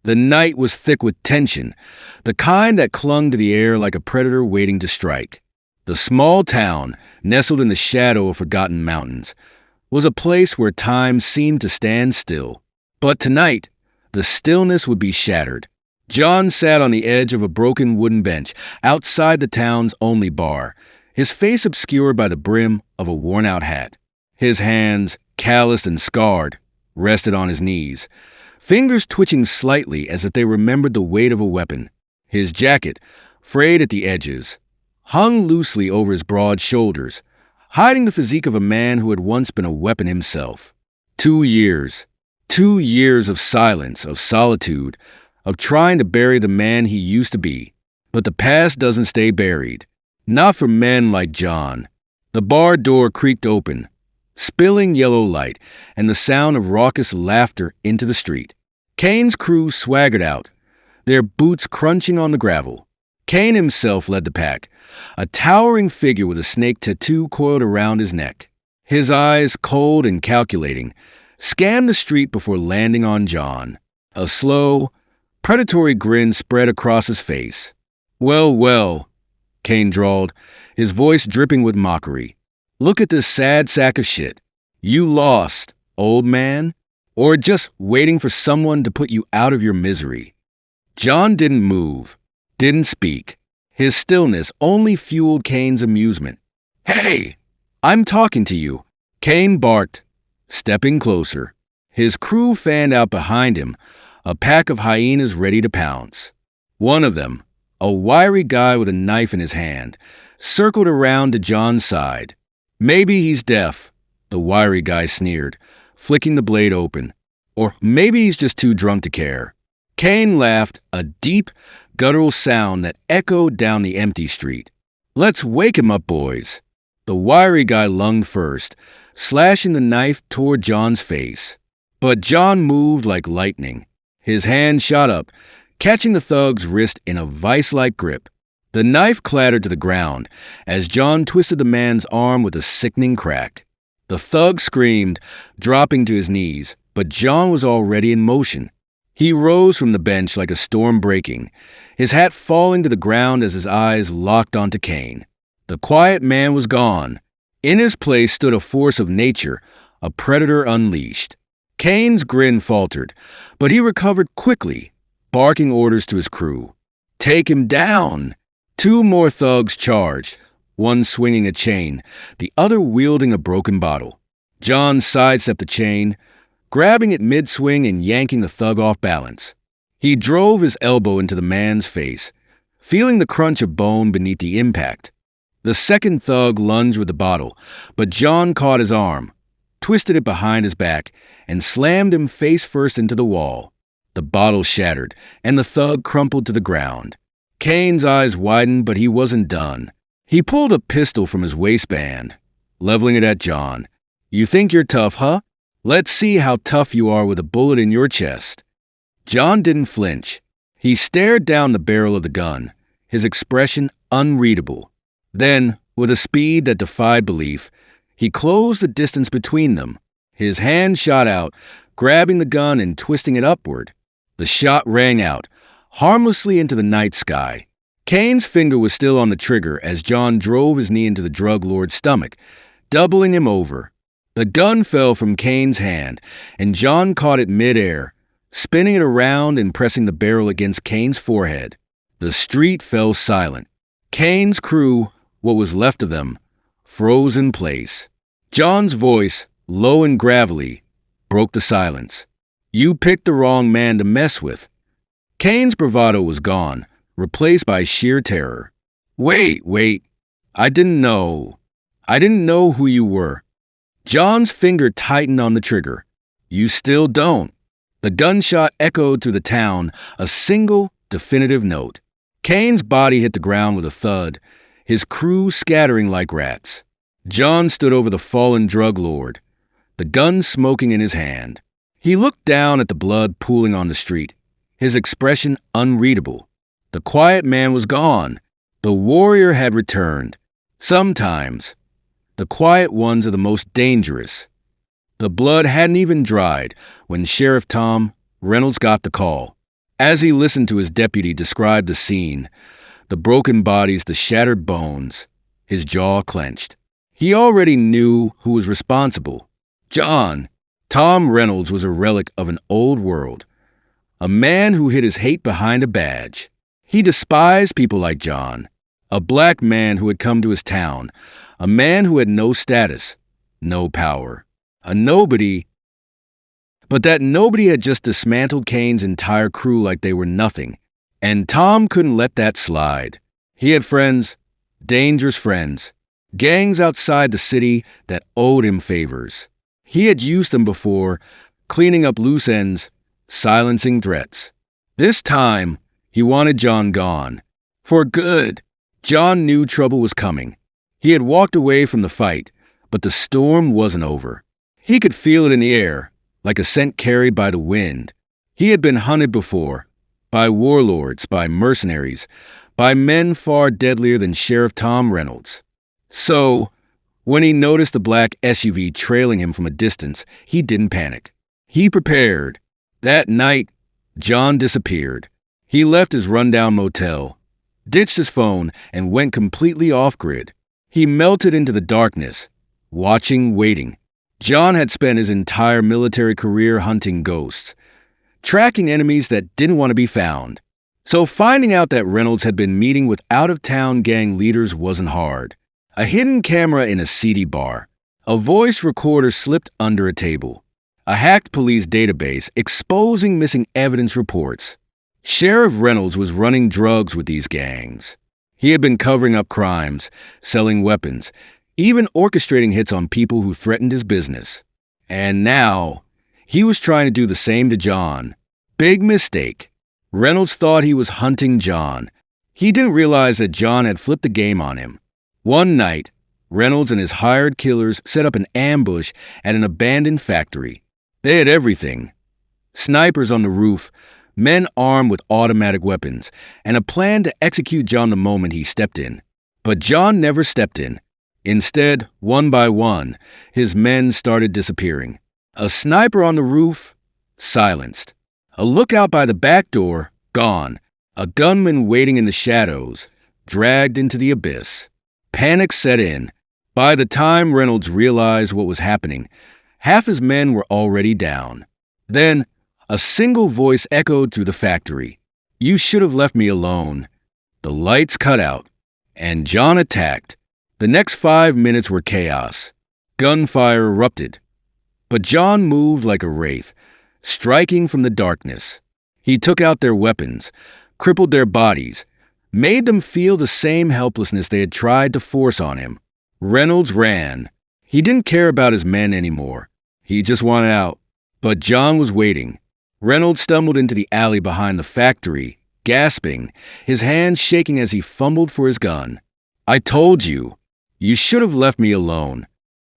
The night was thick with tension, the kind that clung to the air like a predator waiting to strike. The small town, nestled in the shadow of forgotten mountains, was a place where time seemed to stand still. But tonight, the stillness would be shattered. John sat on the edge of a broken wooden bench outside the town's only bar, his face obscured by the brim of a worn-out hat. His hands, calloused and scarred, rested on his knees, fingers twitching slightly as if they remembered the weight of a weapon. His jacket, frayed at the edges, hung loosely over his broad shoulders, hiding the physique of a man who had once been a weapon himself. 2 years. 2 years of silence, of solitude, of trying to bury the man he used to be. But the past doesn't stay buried. Not for men like John. The bar door creaked open, spilling yellow light and the sound of raucous laughter into the street. Kane's crew swaggered out, their boots crunching on the gravel. Kane himself led the pack, a towering figure with a snake tattoo coiled around his neck. His eyes, cold and calculating, scanned the street before landing on John. A slow, predatory grin spread across his face. "Well, well," Kane drawled, his voice dripping with mockery. "Look at this sad sack of shit. You lost, old man, or just waiting for someone to put you out of your misery." John didn't move, didn't speak. His stillness only fueled Kane's amusement. "Hey, I'm talking to you," Kane barked, stepping closer. His crew fanned out behind him, a pack of hyenas ready to pounce. One of them, a wiry guy with a knife in his hand, circled around to John's side. "Maybe he's deaf," the wiry guy sneered, flicking the blade open. "Or maybe he's just too drunk to care." Kane laughed, a deep, guttural sound that echoed down the empty street. "Let's wake him up, boys." The wiry guy lunged first, slashing the knife toward John's face. But John moved like lightning. His hand shot up, catching the thug's wrist in a vice-like grip. The knife clattered to the ground as John twisted the man's arm with a sickening crack. The thug screamed, dropping to his knees, but John was already in motion. He rose from the bench like a storm breaking, his hat falling to the ground as his eyes locked onto Kane. The quiet man was gone. In his place stood a force of nature, a predator unleashed. Kane's grin faltered, but he recovered quickly, barking orders to his crew. "Take him down!" 2 more thugs charged, one swinging a chain, the other wielding a broken bottle. John sidestepped the chain, grabbing it mid-swing and yanking the thug off balance. He drove his elbow into the man's face, feeling the crunch of bone beneath the impact. The second thug lunged with the bottle, but John caught his arm, twisted it behind his back, and slammed him face first into the wall. The bottle shattered, and the thug crumpled to the ground. Kane's eyes widened, but he wasn't done. He pulled a pistol from his waistband, leveling it at John. "You think you're tough, huh? Let's see how tough you are with a bullet in your chest." John didn't flinch. He stared down the barrel of the gun, his expression unreadable. Then, with a speed that defied belief, he closed the distance between them. His hand shot out, grabbing the gun and twisting it upward. The shot rang out, harmlessly into the night sky. Kane's finger was still on the trigger as John drove his knee into the drug lord's stomach, doubling him over. The gun fell from Kane's hand, and John caught it mid-air, spinning it around and pressing the barrel against Kane's forehead. The street fell silent. Kane's crew, what was left of them, froze in place. John's voice, low and gravelly, broke the silence. "You picked the wrong man to mess with." Kane's bravado was gone, replaced by sheer terror. Wait. I didn't know who you were." John's finger tightened on the trigger. "You still don't." The gunshot echoed through the town, a single, definitive note. Kane's body hit the ground with a thud, his crew scattering like rats. John stood over the fallen drug lord, the gun smoking in his hand. He looked down at the blood pooling on the street, his expression unreadable. The quiet man was gone. The warrior had returned. Sometimes, the quiet ones are the most dangerous. The blood hadn't even dried when Sheriff Tom Reynolds got the call. As he listened to his deputy describe the scene, the broken bodies, the shattered bones, his jaw clenched. He already knew who was responsible. John. Tom Reynolds was a relic of an old world, a man who hid his hate behind a badge. He despised people like John, a black man who had come to his town, a man who had no status, no power, a nobody. But that nobody had just dismantled Kane's entire crew like they were nothing, and Tom couldn't let that slide. He had friends, dangerous friends, gangs outside the city that owed him favors. He had used them before, cleaning up loose ends, silencing threats. This time, he wanted John gone. For good. John knew trouble was coming. He had walked away from the fight, but the storm wasn't over. He could feel it in the air, like a scent carried by the wind. He had been hunted before, by warlords, by mercenaries, by men far deadlier than Sheriff Tom Reynolds. So, when he noticed the black SUV trailing him from a distance, he didn't panic. He prepared. That night, John disappeared. He left his rundown motel, ditched his phone, and went completely off-grid. He melted into the darkness, watching, waiting. John had spent his entire military career hunting ghosts, tracking enemies that didn't want to be found. So finding out that Reynolds had been meeting with out-of-town gang leaders wasn't hard. A hidden camera in a seedy bar, a voice recorder slipped under a table, a hacked police database exposing missing evidence reports. Sheriff Reynolds was running drugs with these gangs. He had been covering up crimes, selling weapons, even orchestrating hits on people who threatened his business. And now, he was trying to do the same to John. Big mistake. Reynolds thought he was hunting John. He didn't realize that John had flipped the game on him. One night, Reynolds and his hired killers set up an ambush at an abandoned factory. They had everything. Snipers on the roof, men armed with automatic weapons, and a plan to execute John the moment he stepped in. But John never stepped in. Instead, one by one, his men started disappearing. A sniper on the roof, silenced. A lookout by the back door, gone. A gunman waiting in the shadows, dragged into the abyss. Panic set in. By the time Reynolds realized what was happening, half his men were already down. Then, a single voice echoed through the factory. "You should have left me alone." The lights cut out, and John attacked. The next 5 minutes were chaos. Gunfire erupted. But John moved like a wraith, striking from the darkness. He took out their weapons, crippled their bodies, made them feel the same helplessness they had tried to force on him. Reynolds ran. He didn't care about his men anymore. He just wanted out. But John was waiting. Reynolds stumbled into the alley behind the factory, gasping, his hands shaking as he fumbled for his gun. "I told you. You should have left me alone."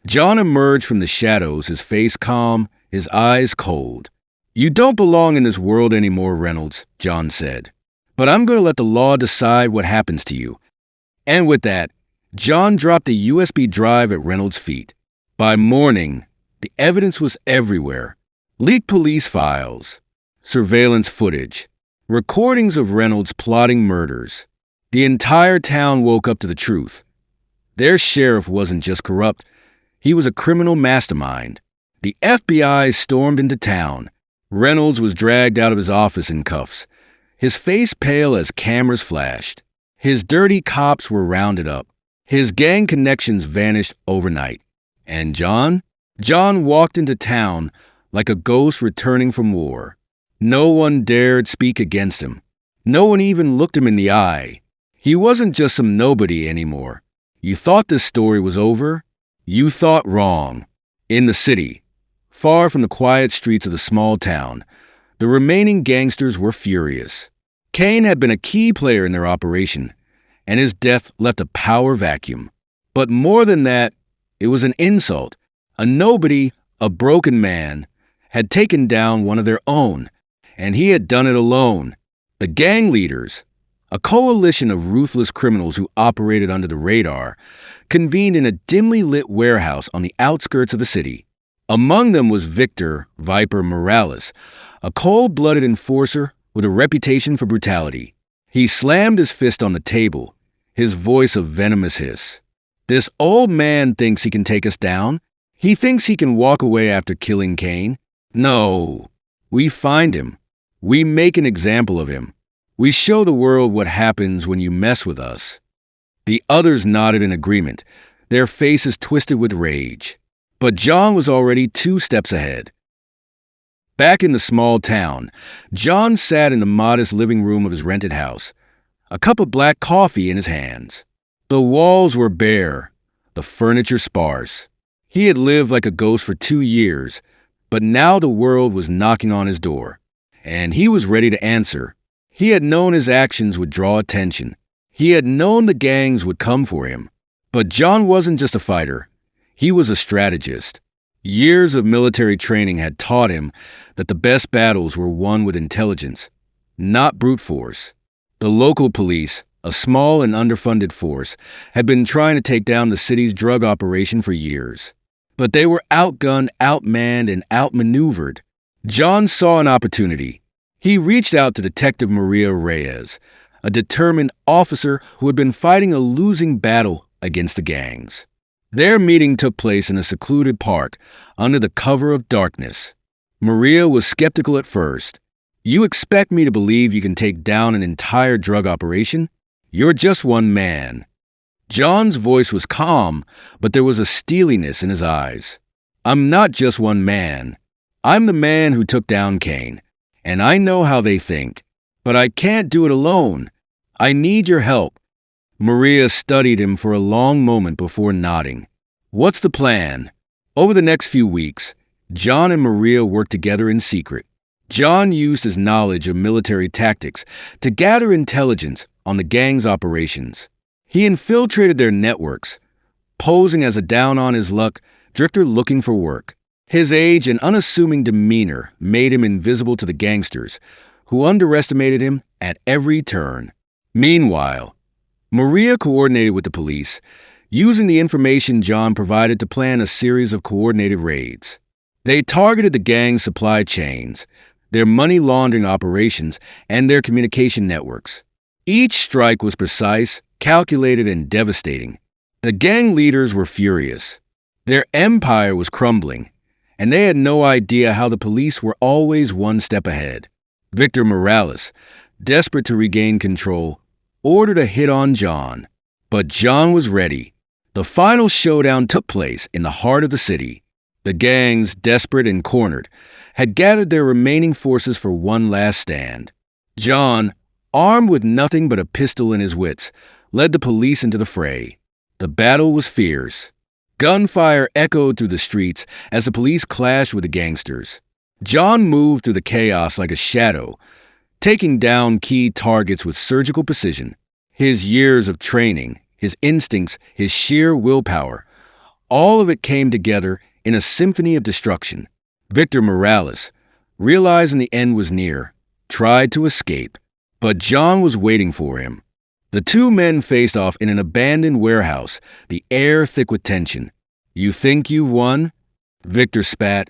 John emerged from the shadows, his face calm, his eyes cold. "You don't belong in this world anymore, Reynolds," John said. "But I'm going to let the law decide what happens to you." And with that, John dropped a USB drive at Reynolds' feet. By morning, the evidence was everywhere. Leaked police files, surveillance footage, recordings of Reynolds plotting murders. The entire town woke up to the truth. Their sheriff wasn't just corrupt. He was a criminal mastermind. The FBI stormed into town. Reynolds was dragged out of his office in cuffs, his face pale as cameras flashed. His dirty cops were rounded up. His gang connections vanished overnight. And John? John walked into town like a ghost returning from war. No one dared speak against him. No one even looked him in the eye. He wasn't just some nobody anymore. You thought this story was over? You thought wrong. In the city, far from the quiet streets of the small town, the remaining gangsters were furious. Kane had been a key player in their operation, and his death left a power vacuum. But more than that, it was an insult. A nobody, a broken man, had taken down one of their own, and he had done it alone. The gang leaders, a coalition of ruthless criminals who operated under the radar, convened in a dimly lit warehouse on the outskirts of the city. Among them was Victor Viper Morales, a cold-blooded enforcer with a reputation for brutality. He slammed his fist on the table, his voice a venomous hiss. This old man thinks he can take us down? He thinks he can walk away after killing Cain? No. We find him. We make an example of him. We show the world what happens when you mess with us. The others nodded in agreement, their faces twisted with rage. But John was already 2 steps ahead. Back in the small town, John sat in the modest living room of his rented house, a cup of black coffee in his hands. The walls were bare, the furniture sparse. He had lived like a ghost for 2 years, but now the world was knocking on his door, and he was ready to answer. He had known his actions would draw attention. He had known the gangs would come for him. But John wasn't just a fighter. He was a strategist. Years of military training had taught him that the best battles were won with intelligence, not brute force. The local police, a small and underfunded force, had been trying to take down the city's drug operation for years. But they were outgunned, outmanned, and outmaneuvered. John saw an opportunity. He reached out to Detective Maria Reyes, a determined officer who had been fighting a losing battle against the gangs. Their meeting took place in a secluded park under the cover of darkness. Maria was skeptical at first. "You expect me to believe you can take down an entire drug operation? You're just one man." John's voice was calm, but there was a steeliness in his eyes. "I'm not just one man. I'm the man who took down Cain, and I know how they think. But I can't do it alone. I need your help." Maria studied him for a long moment before nodding. "What's the plan?" Over the next few weeks, John and Maria worked together in secret. John used his knowledge of military tactics to gather intelligence on the gang's operations. He infiltrated their networks, posing as a down-on-his-luck drifter looking for work. His age and unassuming demeanor made him invisible to the gangsters, who underestimated him at every turn. Meanwhile, Maria coordinated with the police, using the information John provided to plan a series of coordinated raids. They targeted the gang's supply chains, their money laundering operations, and their communication networks. Each strike was precise, calculated, and devastating. The gang leaders were furious. Their empire was crumbling, and they had no idea how the police were always 1 step ahead. Victor Morales, desperate to regain control, ordered a hit on John. But John was ready. The final showdown took place in the heart of the city. The gangs, desperate and cornered, had gathered their remaining forces for one last stand. John, armed with nothing but a pistol in his wits, led the police into the fray. The battle was fierce. Gunfire echoed through the streets as the police clashed with the gangsters. John moved through the chaos like a shadow, taking down key targets with surgical precision. His years of training, his instincts, his sheer willpower, all of it came together in a symphony of destruction. Victor Morales, realizing the end was near, tried to escape, but John was waiting for him. The 2 men faced off in an abandoned warehouse, the air thick with tension. "You think you've won?" Victor spat,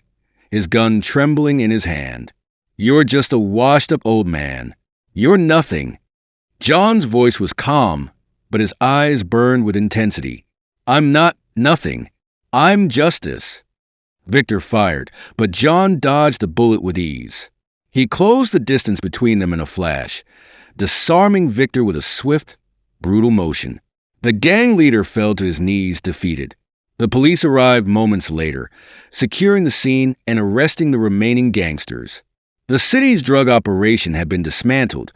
his gun trembling in his hand. "You're just a washed-up old man. You're nothing." John's voice was calm, but his eyes burned with intensity. "I'm not nothing. I'm justice." Victor fired, but John dodged the bullet with ease. He closed the distance between them in a flash, disarming Victor with a swift, brutal motion. The gang leader fell to his knees, defeated. The police arrived moments later, securing the scene and arresting the remaining gangsters. The city's drug operation had been dismantled,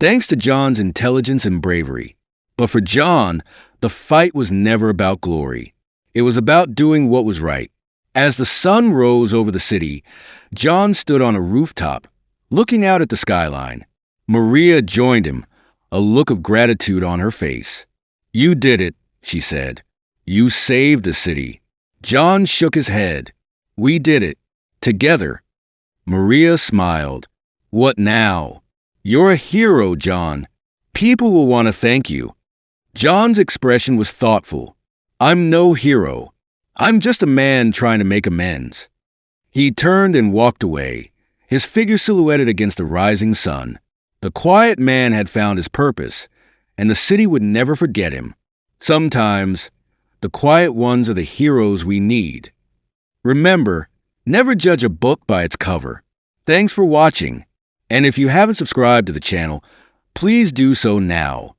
thanks to John's intelligence and bravery. But for John, the fight was never about glory. It was about doing what was right. As the sun rose over the city, John stood on a rooftop, looking out at the skyline. Maria joined him, a look of gratitude on her face. "You did it," she said. "You saved the city." John shook his head. "We did it. Together." Maria smiled. "What now?" "You're a hero, John. People will want to thank you." John's expression was thoughtful. "I'm no hero. I'm just a man trying to make amends." He turned and walked away, his figure silhouetted against the rising sun. The quiet man had found his purpose, and the city would never forget him. Sometimes, the quiet ones are the heroes we need. Remember, never judge a book by its cover. Thanks for watching, and if you haven't subscribed to the channel, please do so now.